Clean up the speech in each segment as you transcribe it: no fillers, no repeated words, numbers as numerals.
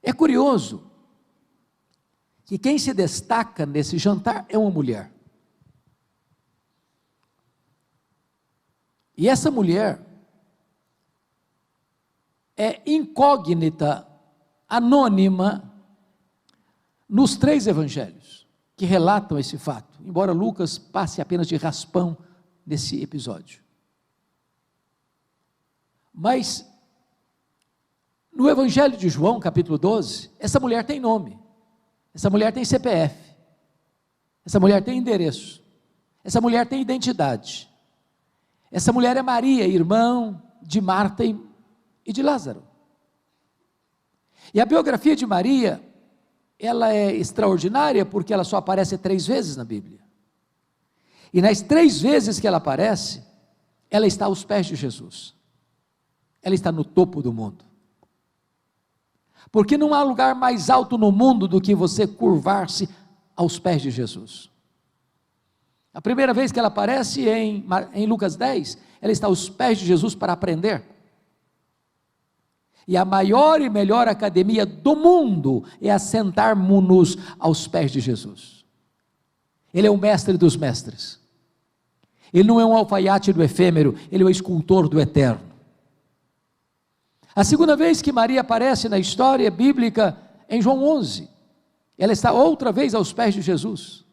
É curioso que quem se destaca nesse jantar é uma mulher. E essa mulher é incógnita, anônima, nos 3 evangelhos que relatam esse fato, embora Lucas passe apenas de raspão nesse episódio. Mas, no evangelho de João, capítulo 12, essa mulher tem nome, essa mulher tem CPF, essa mulher tem endereço, essa mulher tem identidade. Essa mulher é Maria, irmã de Marta e de Lázaro. E a biografia de Maria, ela é extraordinária porque ela só aparece 3 vezes na Bíblia. E nas 3 vezes que ela aparece, ela está aos pés de Jesus. Ela está no topo do mundo. Porque não há lugar mais alto no mundo do que você curvar-se aos pés de Jesus. A primeira vez que ela aparece em Lucas 10, ela está aos pés de Jesus para aprender. E a maior e melhor academia do mundo é assentarmos-nos aos pés de Jesus. Ele é o mestre dos mestres. Ele não é um alfaiate do efêmero, ele é o escultor do eterno. A segunda vez que Maria aparece na história bíblica, em João 11, ela está outra vez aos pés de Jesus,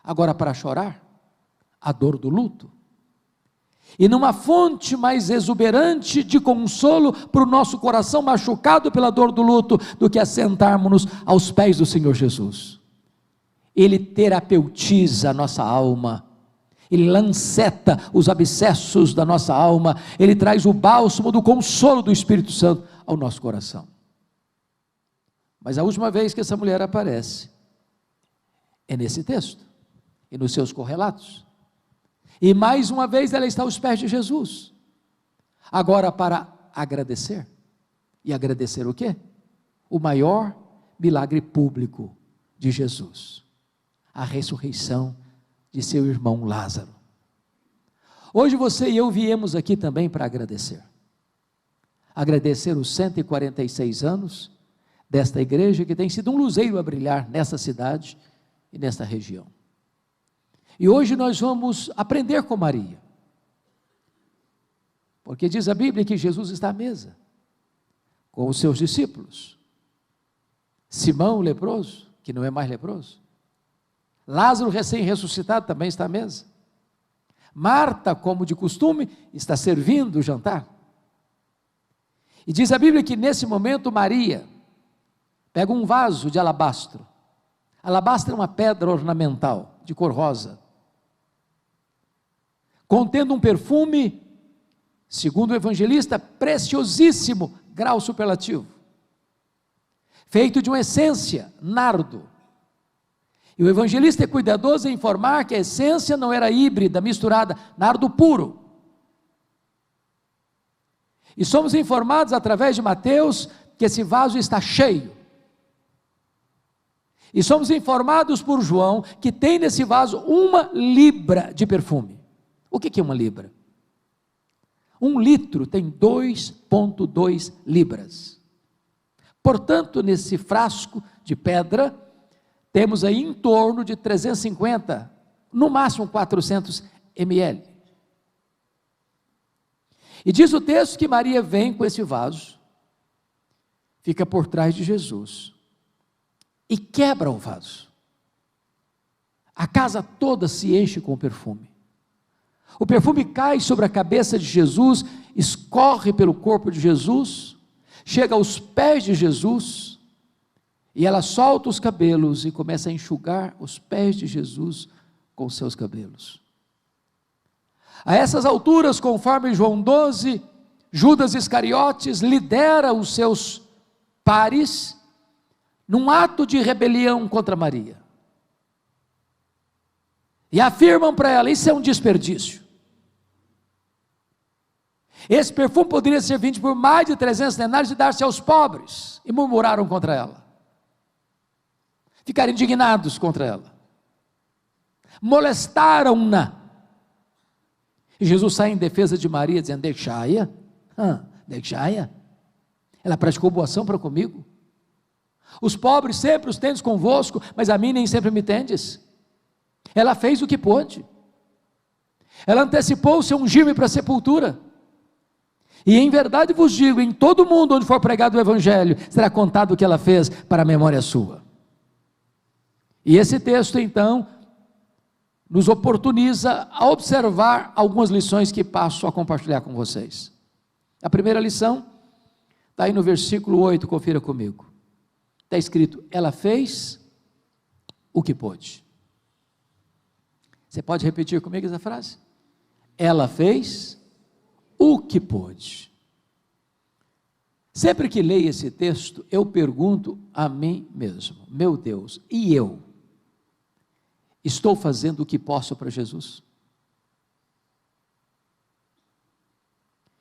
agora para chorar a dor do luto, e numa fonte mais exuberante de consolo para o nosso coração machucado pela dor do luto, do que assentarmos-nos aos pés do Senhor Jesus. Ele terapeutiza a nossa alma, Ele lanceta os abscessos da nossa alma, Ele traz o bálsamo do consolo do Espírito Santo ao nosso coração. Mas a última vez que essa mulher aparece, é nesse texto, e nos seus correlatos, e mais uma vez ela está aos pés de Jesus, agora para agradecer. E agradecer o quê? O maior milagre público de Jesus, a ressurreição de seu irmão Lázaro. Hoje você e eu viemos aqui também para agradecer os 146 anos desta igreja, que tem sido um luzeiro a brilhar nessa cidade e nesta região. E hoje nós vamos aprender com Maria, porque diz a Bíblia que Jesus está à mesa com os seus discípulos, Simão o leproso, que não é mais leproso, Lázaro recém-ressuscitado também está à mesa, Marta, como de costume, está servindo o jantar, e diz a Bíblia que nesse momento Maria pega um vaso de alabastro. Alabastro é uma pedra ornamental de cor rosa, contendo um perfume, segundo o evangelista, preciosíssimo, grau superlativo, feito de uma essência, nardo. E o evangelista é cuidadoso em informar que a essência não era híbrida, misturada, nardo puro. E somos informados através de Mateus que esse vaso está cheio. E somos informados por João que tem nesse vaso 1 libra de perfume. O que é 1 libra? 1 litro tem 2,2 libras. Portanto, nesse frasco de pedra, temos aí em torno de 350, no máximo 400 ml. E diz o texto que Maria vem com esse vaso, fica por trás de Jesus, e quebra o vaso. A casa toda se enche com o perfume. O perfume cai sobre a cabeça de Jesus, escorre pelo corpo de Jesus, chega aos pés de Jesus, e ela solta os cabelos e começa a enxugar os pés de Jesus com seus cabelos. A essas alturas, conforme João 12, Judas Iscariotes lidera os seus pares num ato de rebelião contra Maria. E afirmam para ela: isso é um desperdício. Esse perfume poderia ser vendido por mais de 300 denários e dar-se aos pobres. E murmuraram contra ela. Ficaram indignados contra ela. Molestaram-na. E Jesus sai em defesa de Maria, dizendo: deixai-a. Deixai-a. Ela praticou boa ação para comigo. Os pobres sempre os tendes convosco, mas a mim nem sempre me tendes. Ela fez o que pôde. Ela antecipou-se a ungir-me para a sepultura. E em verdade vos digo, em todo mundo onde for pregado o Evangelho, será contado o que ela fez para a memória sua. E esse texto então, nos oportuniza a observar algumas lições que passo a compartilhar com vocês. A primeira lição, está aí no versículo 8, confira comigo. Está escrito, ela fez o que pôde. Você pode repetir comigo essa frase? Ela fez o que pôde. Sempre que leio esse texto, eu pergunto a mim mesmo, meu Deus, e eu? Estou fazendo o que posso para Jesus?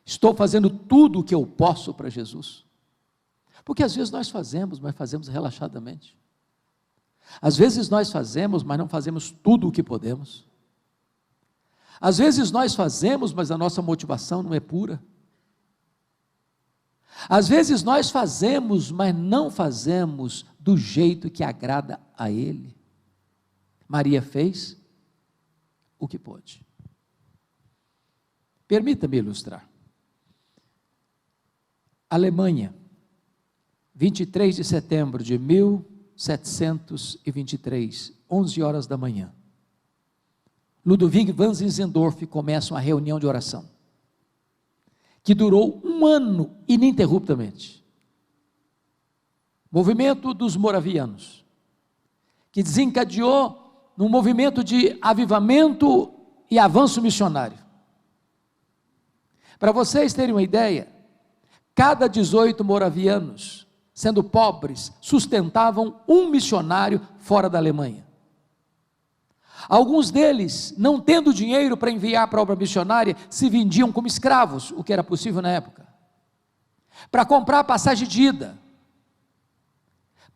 Estou fazendo tudo o que eu posso para Jesus? Porque às vezes nós fazemos, mas fazemos relaxadamente. Às vezes nós fazemos, mas não fazemos tudo o que podemos. Às vezes nós fazemos, mas a nossa motivação não é pura. Às vezes nós fazemos, mas não fazemos do jeito que agrada a Ele. Maria fez o que pôde. Permita-me ilustrar. Alemanha, 23 de setembro de 1723, 11 horas da manhã. Ludwig van Zinzendorf começa uma reunião de oração, que durou 1 ano ininterruptamente. Movimento dos moravianos, que desencadeou num movimento de avivamento e avanço missionário. Para vocês terem uma ideia, cada 18 moravianos, sendo pobres, sustentavam um missionário fora da Alemanha. Alguns deles, não tendo dinheiro para enviar para a obra missionária, se vendiam como escravos, o que era possível na época, para comprar passagem de ida,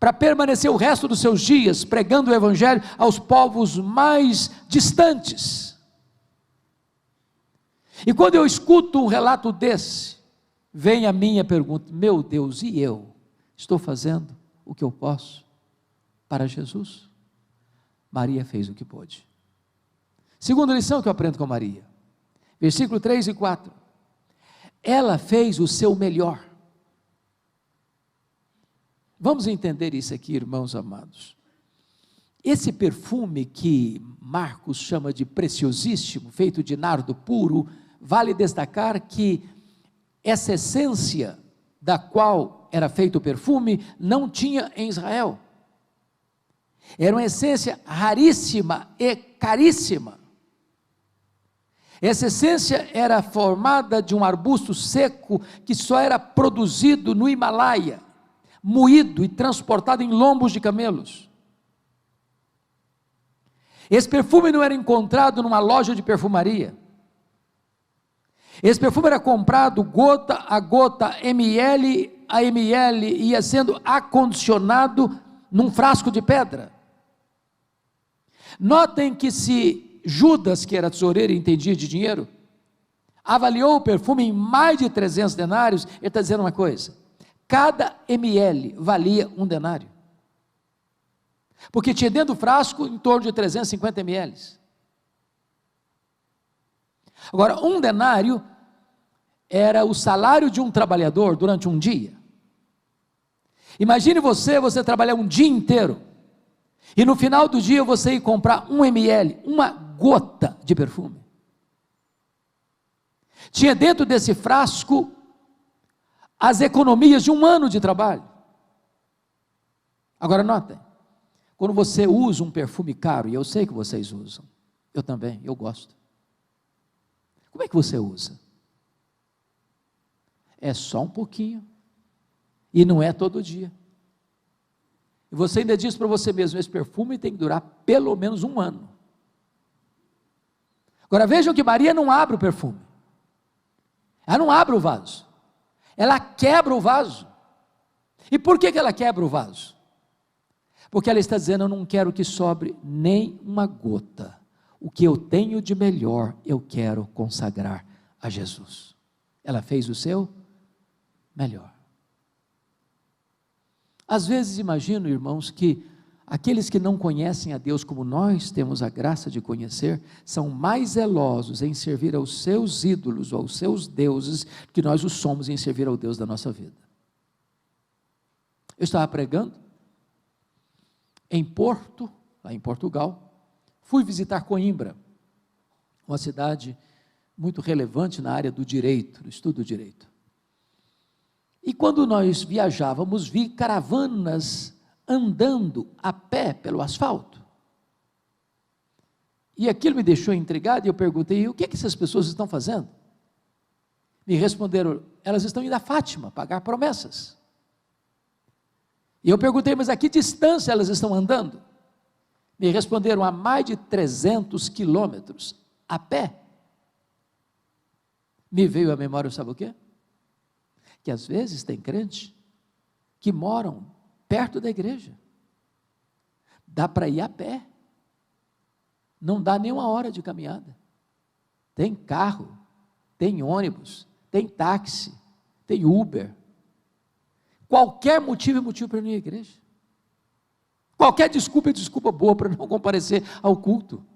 para permanecer o resto dos seus dias pregando o Evangelho aos povos mais distantes. E quando eu escuto um relato desse, vem a minha pergunta, meu Deus, e eu? Estou fazendo o que eu posso para Jesus? Maria fez o que pôde. Segunda lição que eu aprendo com Maria, versículo 3 e 4, ela fez o seu melhor. Vamos entender isso aqui, irmãos amados. Esse perfume que Marcos chama de preciosíssimo, feito de nardo puro, vale destacar que essa essência da qual era feito o perfume, não tinha em Israel. Era uma essência raríssima e caríssima. Essa essência era formada de um arbusto seco que só era produzido no Himalaia, moído e transportado em lombos de camelos. Esse perfume não era encontrado numa loja de perfumaria. Esse perfume era comprado gota a gota, ml a ml, ia sendo acondicionado num frasco de pedra. Notem que se Judas, que era tesoureiro e entendia de dinheiro, avaliou o perfume em mais de 300 denários, ele está dizendo uma coisa, cada ml valia 1 denário, porque tinha dentro do frasco em torno de 350 ml. Agora, 1 denário era o salário de um trabalhador durante um dia. Imagine você trabalhar um dia inteiro, e no final do dia você ir comprar 1 ml, uma gota de perfume. Tinha dentro desse frasco as economias de 1 ano de trabalho. Agora notem, quando você usa um perfume caro, e eu sei que vocês usam, eu também, eu gosto. Como é que você usa? É só um pouquinho, e não é todo dia. E você ainda diz para você mesmo, esse perfume tem que durar pelo menos 1 ano. Agora vejam que Maria não abre o perfume, ela não abre o vaso, ela quebra o vaso. E por que ela quebra o vaso? Porque ela está dizendo, eu não quero que sobre nem uma gota, o que eu tenho de melhor, eu quero consagrar a Jesus. Ela fez o seu melhor. Às vezes imagino, irmãos, que aqueles que não conhecem a Deus como nós temos a graça de conhecer, são mais zelosos em servir aos seus ídolos ou aos seus deuses, que nós o somos em servir ao Deus da nossa vida. Eu estava pregando em Porto, lá em Portugal, fui visitar Coimbra, uma cidade muito relevante na área do direito, do estudo do direito. E quando nós viajávamos, vi caravanas andando a pé pelo asfalto. E aquilo me deixou intrigado, e eu perguntei: o que é que essas pessoas estão fazendo? Me responderam: elas estão indo a Fátima pagar promessas. E eu perguntei: mas a que distância elas estão andando? Me responderam: a mais de 300 quilômetros, a pé. Me veio à memória, sabe o quê? Que às vezes tem crente que moram perto da igreja, dá para ir a pé, não dá nem uma hora de caminhada, tem carro, tem ônibus, tem táxi, tem Uber, qualquer motivo é motivo para não ir à igreja, qualquer desculpa é desculpa boa para não comparecer ao culto.